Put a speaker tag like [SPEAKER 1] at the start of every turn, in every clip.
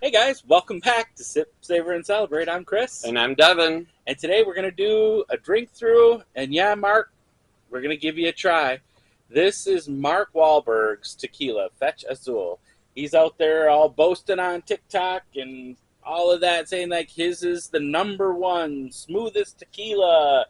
[SPEAKER 1] Hey guys, welcome back to Sip, Savor, and Celebrate. I'm Chris.
[SPEAKER 2] And I'm Devin.
[SPEAKER 1] And today we're going to do a drink through. And yeah, Mark, we're going to give you a try. This is Mark Wahlberg's tequila, Flecha Azul. He's out there all boasting on TikTok and all of that, saying like his is the number one smoothest tequila.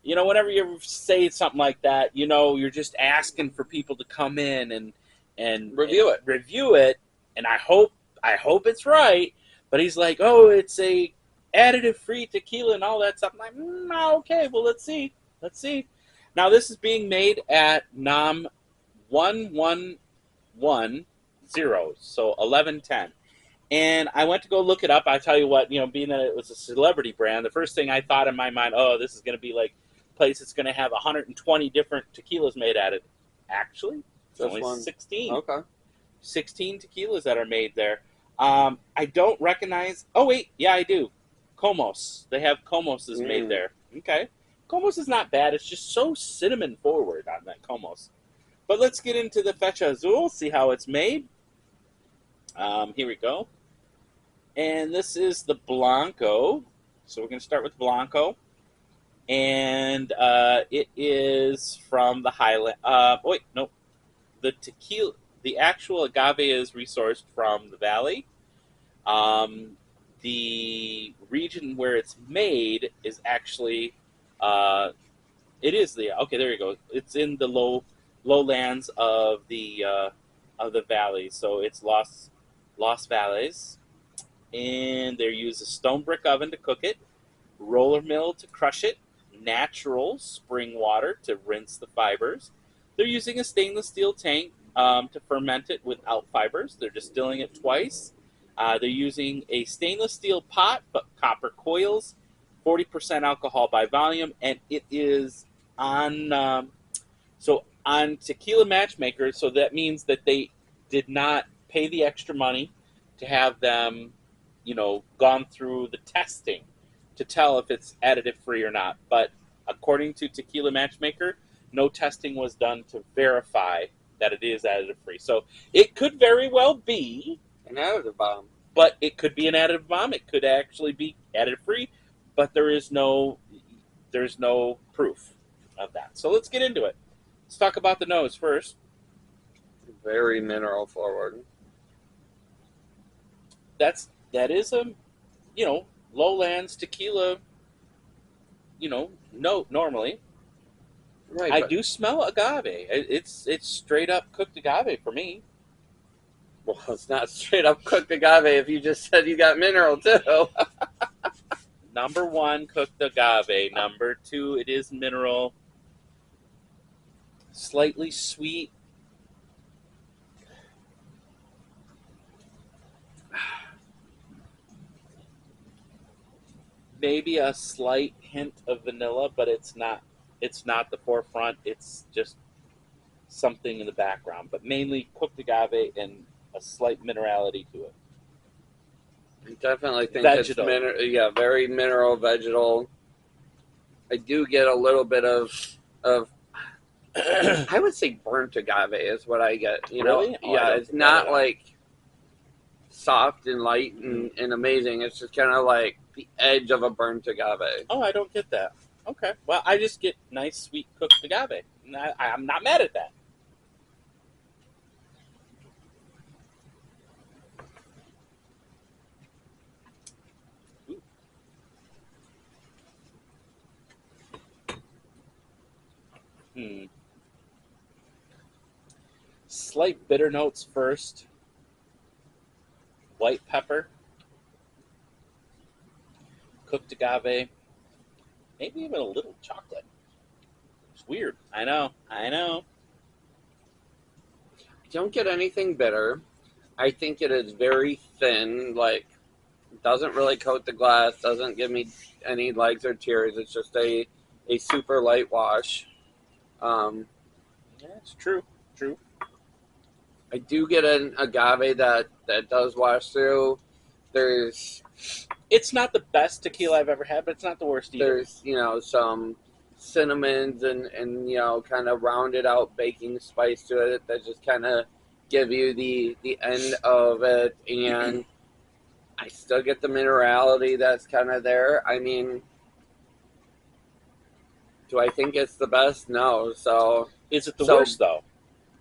[SPEAKER 1] You know, whenever you say something like that, you know, you're just asking for people to come in and review it. And I hope it's right, but he's like, oh, it's a additive-free tequila and all that stuff. I'm like, okay, well, let's see. Let's see. Now, this is being made at NOM 1110, so 1110. And I went to go look it up. I tell you what, you know, being that it was a celebrity brand, the first thing I thought in my mind, oh, this is going to be like a place that's going to have 120 different tequilas made at it. Actually, it's only 16.
[SPEAKER 2] Okay.
[SPEAKER 1] 16 tequilas that are made there. I don't recognize. Oh wait, yeah, I do. Comos. They have Comos made there. Okay, Comos is not bad. It's just so cinnamon forward on that Comos. But let's get into the Flecha Azul. See how it's made. Here we go. And this is the Blanco. So we're going to start with Blanco, and it is from the Highland. Wait, no, the tequila. The actual agave is resourced from the valley. The region where it's made is actually, okay, there you go. It's in the lowlands of the valley. So it's Los Valles, and they use a stone brick oven to cook it, roller mill to crush it, natural spring water to rinse the fibers. They're using a stainless steel tank to ferment it without fibers. They're distilling it twice. They're using a stainless steel pot, but copper coils, 40% alcohol by volume, and it is on on Tequila Matchmaker. So that means that they did not pay the extra money to have them, you know, gone through the testing to tell if it's additive free or not. But according to Tequila Matchmaker, no testing was done to verify that it is additive free. So it could very well be
[SPEAKER 2] an additive bomb.
[SPEAKER 1] But it could be an additive bomb. It could actually be additive free, but there's no proof of that. So let's get into it. Let's talk about the nose first.
[SPEAKER 2] Very mineral forward.
[SPEAKER 1] That is a, you know, lowlands tequila, you know, note normally. Right, I do smell agave. It's straight up cooked agave for me.
[SPEAKER 2] Well, it's not straight up cooked agave if you just said you got mineral too.
[SPEAKER 1] Number one, cooked agave. Number two, it is mineral. Slightly sweet. Maybe a slight hint of vanilla, but it's not the forefront. It's just something in the background, but mainly cooked agave and a slight minerality to it.
[SPEAKER 2] I definitely think
[SPEAKER 1] vegetal.
[SPEAKER 2] It's very mineral, vegetal. I do get a little bit of I would say burnt agave is what I get. You
[SPEAKER 1] really?
[SPEAKER 2] know, it's not like soft and light and amazing. It's just kind of like the edge of a burnt agave.
[SPEAKER 1] Oh, I don't get that. Okay, well, I just get nice, sweet cooked agave. I'm not mad at that. Slight bitter notes first. White pepper. Cooked agave. Maybe even a little chocolate. It's weird. I know. I
[SPEAKER 2] don't get anything bitter. I think it is very thin. Like, doesn't really coat the glass. Doesn't give me any legs or tears. It's just a super light wash.
[SPEAKER 1] Yeah, it's true.
[SPEAKER 2] I do get an agave that does wash through.
[SPEAKER 1] It's not the best tequila I've ever had, but it's not the worst either.
[SPEAKER 2] There's, some cinnamons and kind of rounded out baking spice to it that just kind of give you the end of it. And I still get the minerality that's kind of there. I mean, do I think it's the best? No. So,
[SPEAKER 1] Is it the worst though?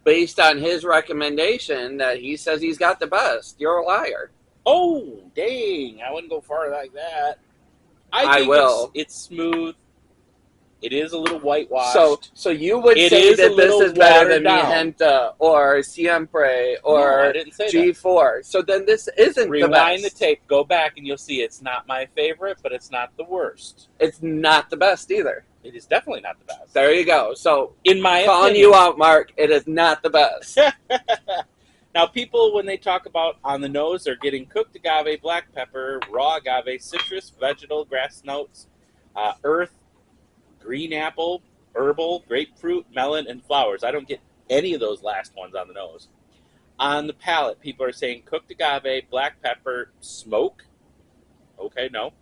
[SPEAKER 2] based on his recommendation that he says he's got the best, you're a liar.
[SPEAKER 1] Oh, dang! I wouldn't go far like that.
[SPEAKER 2] I
[SPEAKER 1] think
[SPEAKER 2] will.
[SPEAKER 1] It's smooth. It is a little whitewashed.
[SPEAKER 2] So you would
[SPEAKER 1] It
[SPEAKER 2] say
[SPEAKER 1] is a
[SPEAKER 2] that this
[SPEAKER 1] little
[SPEAKER 2] is better than
[SPEAKER 1] watered down.
[SPEAKER 2] Mijenta or Siempre
[SPEAKER 1] No, I
[SPEAKER 2] or
[SPEAKER 1] didn't say that.
[SPEAKER 2] G4. So then this isn't the best.
[SPEAKER 1] Rewind the tape, go back, and you'll see it's not my favorite, but it's not the worst.
[SPEAKER 2] It's not the best either.
[SPEAKER 1] It is definitely not the best.
[SPEAKER 2] There you go. So
[SPEAKER 1] in my
[SPEAKER 2] calling
[SPEAKER 1] opinion,
[SPEAKER 2] you out, Mark, it is not the best.
[SPEAKER 1] Now, people, when they talk about on the nose, they're getting cooked agave, black pepper, raw agave, citrus, vegetal, grass notes, earth, green apple, herbal, grapefruit, melon, and flowers. I don't get any of those last ones on the nose. On the palate, people are saying cooked agave, black pepper, smoke. Okay, no.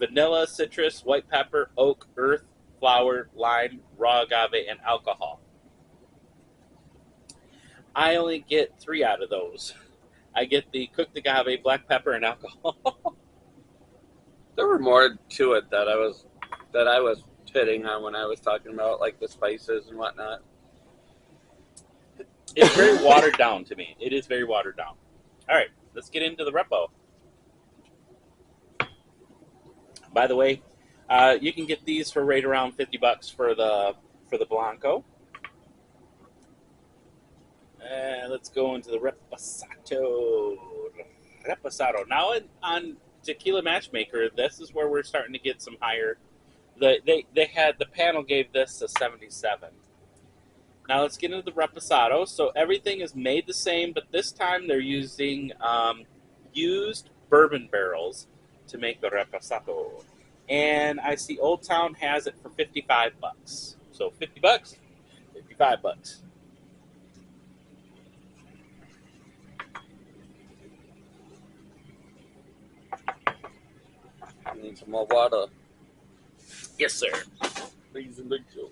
[SPEAKER 1] Vanilla, citrus, white pepper, oak, earth, flower, lime, raw agave, and alcohol. I only get 3 out of those. I get the cooked agave, black pepper, and alcohol.
[SPEAKER 2] There were more to it that I was hitting on when I was talking about like the spices and whatnot.
[SPEAKER 1] It's very watered down to me. It is very watered down. All right, let's get into the repo. By the way, you can get these for right around $50 for the Blanco. Let's go into the Reposado. Now on Tequila Matchmaker, this is where we're starting to get some higher. They had the panel gave this a 77. Now let's get into the Reposado. So everything is made the same, but this time they're using used bourbon barrels to make the Reposado. And I see Old Town has it for $55. So $50, $55.
[SPEAKER 2] I need some more water.
[SPEAKER 1] Yes, sir.
[SPEAKER 2] Please and big Joe.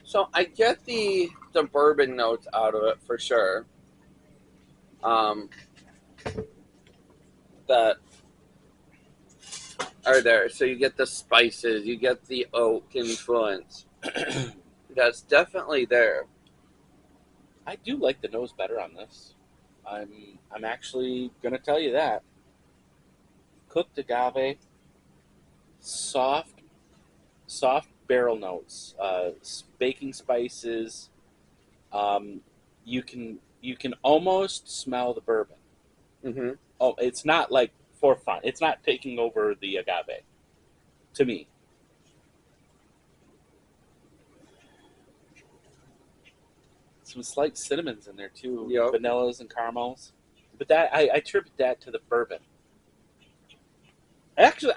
[SPEAKER 2] So I get the bourbon notes out of it for sure. That are there. So you get the spices, you get the oak influence. That's definitely there.
[SPEAKER 1] I do like the nose better on this. I'm actually gonna tell you that. Cooked agave, soft barrel notes, baking spices. You can almost smell the bourbon.
[SPEAKER 2] Mm-hmm.
[SPEAKER 1] Oh, it's not like forefront. It's not taking over the agave. To me. Some slight cinnamons in there too,
[SPEAKER 2] yep.
[SPEAKER 1] Vanillas and caramels. But that I attribute that to the bourbon. Actually,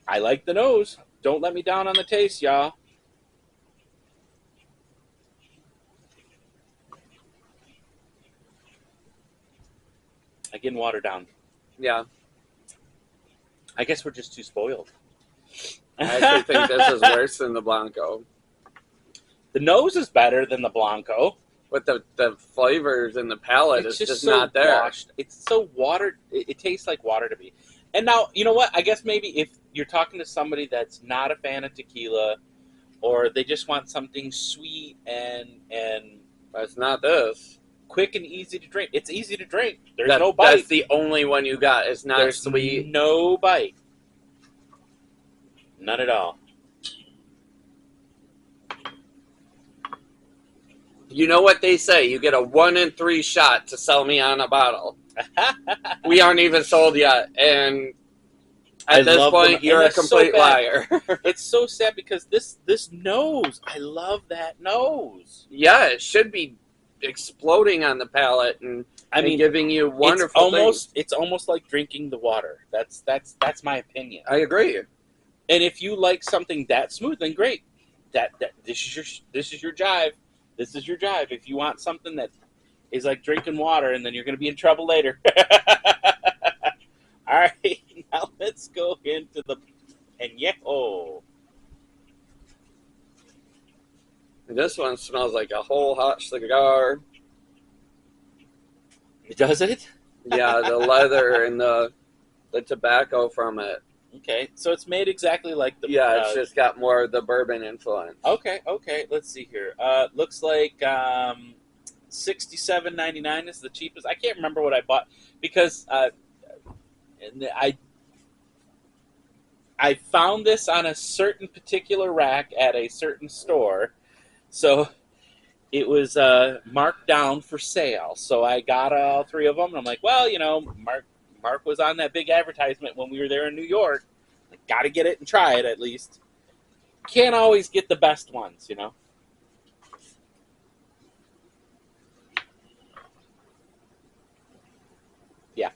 [SPEAKER 1] I like the nose. Don't let me down on the taste, y'all. Again, watered down.
[SPEAKER 2] Yeah.
[SPEAKER 1] I guess we're just too spoiled.
[SPEAKER 2] I actually think this is worse than the Blanco.
[SPEAKER 1] The nose is better than the Blanco.
[SPEAKER 2] But the flavors in the palate is just
[SPEAKER 1] so
[SPEAKER 2] not there.
[SPEAKER 1] Washed. It's so watered. It tastes like water to me. And now, you know what? I guess maybe if you're talking to somebody that's not a fan of tequila, or they just want something sweet and
[SPEAKER 2] But it's not this.
[SPEAKER 1] Quick and easy to drink. It's easy to drink. There's no bite.
[SPEAKER 2] That's the only one you got. It's not
[SPEAKER 1] There's
[SPEAKER 2] sweet.
[SPEAKER 1] No bite. None at all.
[SPEAKER 2] You know what they say? You get a 1 in 3 shot to sell me on a bottle. We aren't even sold yet, and at this point, you're a complete liar.
[SPEAKER 1] It's so sad because this nose, I love that nose.
[SPEAKER 2] Yeah, it should be exploding on the palate and giving you wonderful things.
[SPEAKER 1] It's almost like drinking the water. That's my opinion.
[SPEAKER 2] I agree.
[SPEAKER 1] And if you like something that smooth, then great. This is your jive. This is your jive. If you want something that is like drinking water, and then you're going to be in trouble later. All right, now let's go into the añejo.
[SPEAKER 2] This one smells like a whole hot cigar.
[SPEAKER 1] Does it?
[SPEAKER 2] Yeah, the leather and the tobacco from it.
[SPEAKER 1] Okay, so it's made exactly like the.
[SPEAKER 2] Yeah, it's just got more of the bourbon influence.
[SPEAKER 1] Okay. Let's see here. Looks like $67.99 is the cheapest. I can't remember what I bought because I found this on a certain particular rack at a certain store, so it was marked down for sale. So I got all three of them, and I'm like, well, Mark was on that big advertisement when we were there in New York. Like, got to get it and try it at least. Can't always get the best ones, Yeah.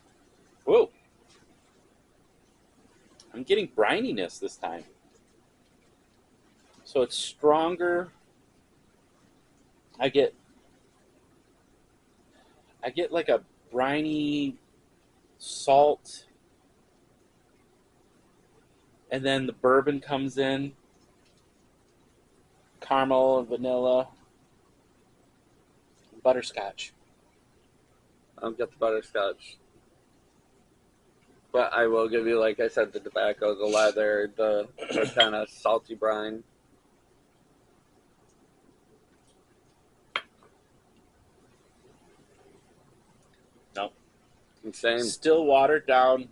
[SPEAKER 1] Whoa. I'm getting brininess this time. So it's stronger. I get like a briny salt, and then the bourbon comes in, caramel and vanilla, butterscotch.
[SPEAKER 2] I'll get the butterscotch. But I will give you, like I said, the tobacco, the leather, the kind of salty brine.
[SPEAKER 1] No.
[SPEAKER 2] Insane.
[SPEAKER 1] Still watered down.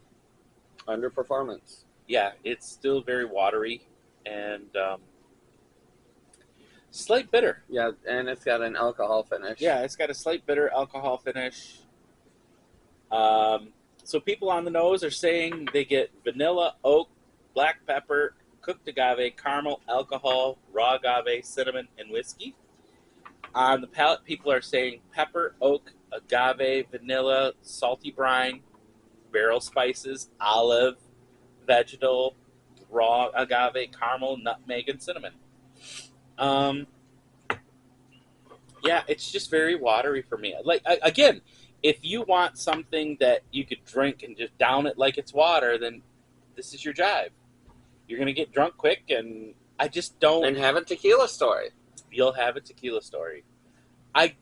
[SPEAKER 2] Underperformance.
[SPEAKER 1] Yeah, it's still very watery and slight bitter.
[SPEAKER 2] Yeah, and it's got an alcohol finish.
[SPEAKER 1] Yeah, it's got a slight bitter alcohol finish. So people on the nose are saying they get vanilla, oak, black pepper, cooked agave, caramel, alcohol, raw agave, cinnamon, and whiskey. On the palate, people are saying pepper, oak, agave, vanilla, salty brine, barrel spices, olive, vegetal, raw agave, caramel, nutmeg, and cinnamon. Yeah, it's just very watery for me. Like, again, if you want something that you could drink and just down it like it's water, then this is your jive. You're going to get drunk quick, and I just don't...
[SPEAKER 2] And have a tequila story.
[SPEAKER 1] You'll have a tequila story. I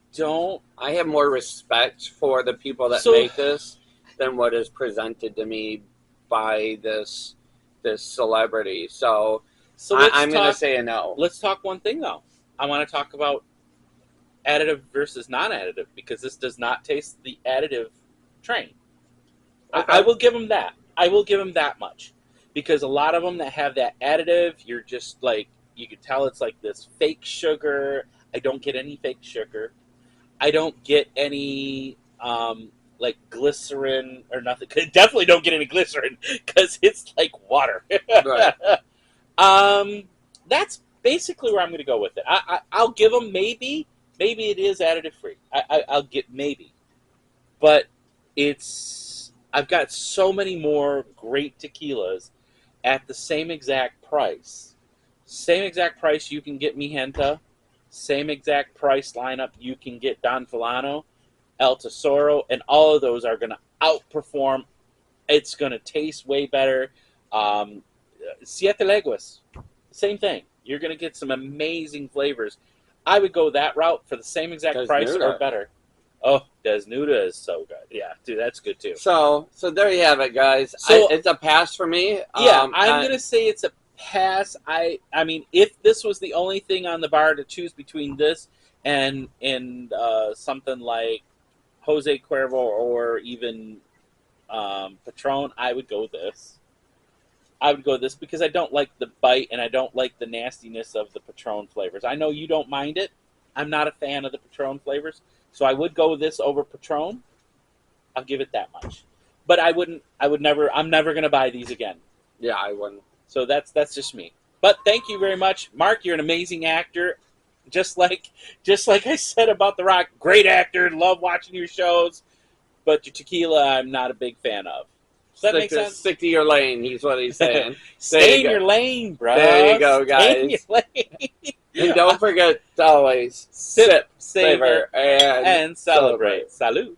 [SPEAKER 2] have more respect for the people that make this than what is presented to me by this celebrity. So I'm going to say a no.
[SPEAKER 1] Let's talk one thing, though. I want to talk about additive versus non-additive, because this does not taste the additive train. Okay. I will give them that. I will give them that much. Because a lot of them that have that additive, you're just like, you can tell it's like this fake sugar. I don't get any fake sugar. I don't get any like glycerin or nothing. Definitely don't get any glycerin because it's like water. Right. That's basically where I'm going to go with it. I'll give them maybe it is additive free. I'll get maybe, but I've got so many more great tequilas at the same exact price. Same exact price you can get Mijenta. Same exact price lineup you can get Don Fulano, El Tesoro, and all of those are going to outperform. It's going to taste way better. Siete Leguas, same thing. You're going to get some amazing flavors. I would go that route for the same exact price or better. Oh, Desnuda is so good. Yeah, dude, that's good too.
[SPEAKER 2] So there you have it, guys. So, it's a pass for me.
[SPEAKER 1] Yeah, I'm going to say it's a pass. I mean, if this was the only thing on the bar to choose between this and something like Jose Cuervo or even Patron, I would go this. I would go this because I don't like the bite and I don't like the nastiness of the Patron flavors. I know you don't mind it. I'm not a fan of the Patron flavors, so I would go this over Patron. I'll give it that much. But I'm never going to buy these again.
[SPEAKER 2] Yeah, I wouldn't.
[SPEAKER 1] So that's just me. But thank you very much, Mark. You're an amazing actor. Just like I said about The Rock, great actor. Love watching your shows. But your tequila, I'm not a big fan of. Does that make sense?
[SPEAKER 2] Stick to your lane. He's what he's saying.
[SPEAKER 1] Stay in your lane, bro.
[SPEAKER 2] There you go, guys.
[SPEAKER 1] Stay in your lane.
[SPEAKER 2] And don't forget to always sip, savor, and
[SPEAKER 1] celebrate. Salud.